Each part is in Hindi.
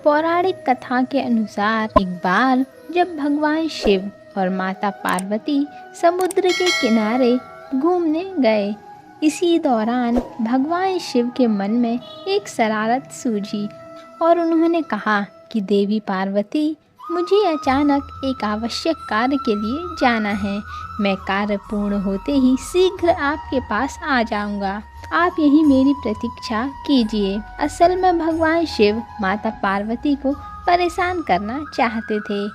पौराणिक कथा के अनुसार एक बार जब भगवान शिव और माता पार्वती समुद्र के किनारे घूमने गए, इसी दौरान भगवान शिव के मन में एक शरारत सूझी और उन्होंने कहा कि देवी पार्वती, मुझे अचानक एक आवश्यक कार्य के लिए जाना है। मैं कार्य पूर्ण होते ही शीघ्र आपके पास आ जाऊंगा। आप यही मेरी प्रतीक्षा कीजिए। असल में भगवान शिव माता पार्वती को परेशान करना चाहते थे।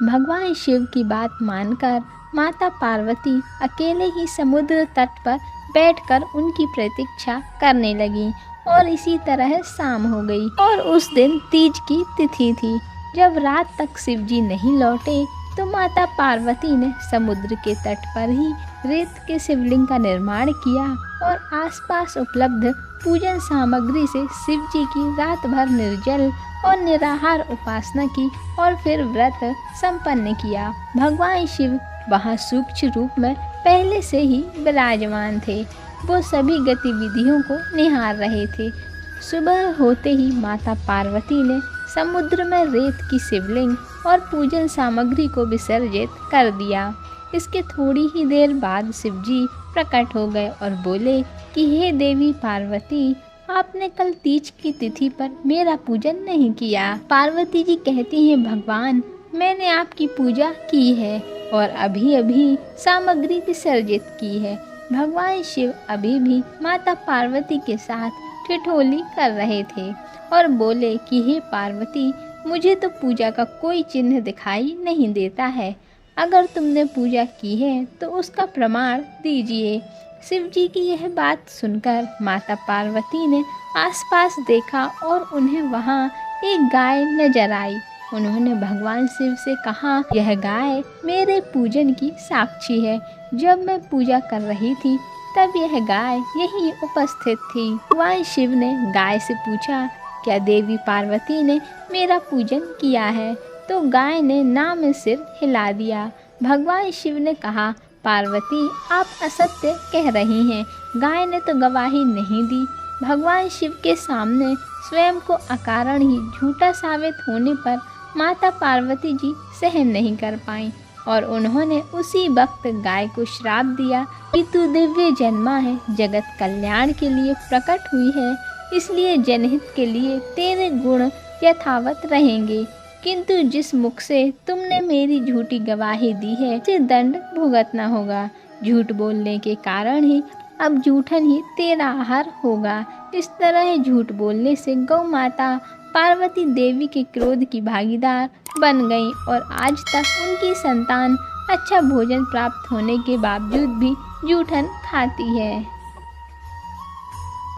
भगवान शिव की बात मानकर माता पार्वती अकेले ही समुद्र तट पर बैठकर उनकी प्रतीक्षा करने लगी और इसी तरह शाम हो गई और उस दिन तीज की तिथि थी। जब रात तक शिवजी नहीं लौटे तो माता पार्वती ने समुद्र के तट पर ही रेत के शिवलिंग का निर्माण किया और आसपास उपलब्ध पूजन सामग्री से शिवजी की रात भर निर्जल और निराहार उपासना की और फिर व्रत संपन्न किया। भगवान शिव वहाँ सूक्ष्म रूप में पहले से ही विराजमान थे। वो सभी गतिविधियों को निहार रहे थे। सुबह होते ही माता पार्वती ने समुद्र में रेत की शिवलिंग और पूजन सामग्री को विसर्जित कर दिया। इसके थोड़ी ही देर बाद शिवजी प्रकट हो गए और बोले कि हे देवी पार्वती, आपने कल तीज की तिथि पर मेरा पूजन नहीं किया। पार्वती जी कहती हैं, भगवान, मैंने आपकी पूजा की है और अभी अभी सामग्री विसर्जित की है। भगवान शिव अभी भी माता पार्वती के साथ ठिठोली कर रहे थे और बोले कि हे पार्वती, मुझे तो पूजा का कोई चिन्ह दिखाई नहीं देता है। अगर तुमने पूजा की है तो उसका प्रमाण दीजिए। शिवजी की यह बात सुनकर माता पार्वती ने आसपास देखा और उन्हें वहाँ एक गाय नजर आई। उन्होंने भगवान शिव से कहा, यह गाय मेरे पूजन की साक्षी है। जब मैं पूजा कर रही थी तब यह गाय यहीं उपस्थित थी। भगवान शिव ने गाय से पूछा, क्या देवी पार्वती ने मेरा पूजन किया है? तो गाय ने ना में सिर हिला दिया। भगवान शिव ने कहा, पार्वती, आप असत्य कह रही हैं। गाय ने तो गवाही नहीं दी। भगवान शिव के सामने स्वयं को अकारण ही झूठा साबित होने पर माता पार्वती जी सहन नहीं कर पाईं और उन्होंने उसी वक्त गाय को श्राप दिया कि तू दिव्य जन्मा है, जगत कल्याण के लिए प्रकट हुई है, इसलिए जनहित के लिए तेरे गुण यथावत रहेंगे, किंतु जिस मुख से तुमने मेरी झूठी गवाही दी है उसे दंड भुगतना होगा। झूठ बोलने के कारण ही अब जूठन ही तेरा आहार होगा। इस तरह झूठ बोलने से गौ माता पार्वती देवी के क्रोध की भागीदार बन गई और आज तक उनकी संतान अच्छा भोजन प्राप्त होने के बावजूद भी जूठन खाती है।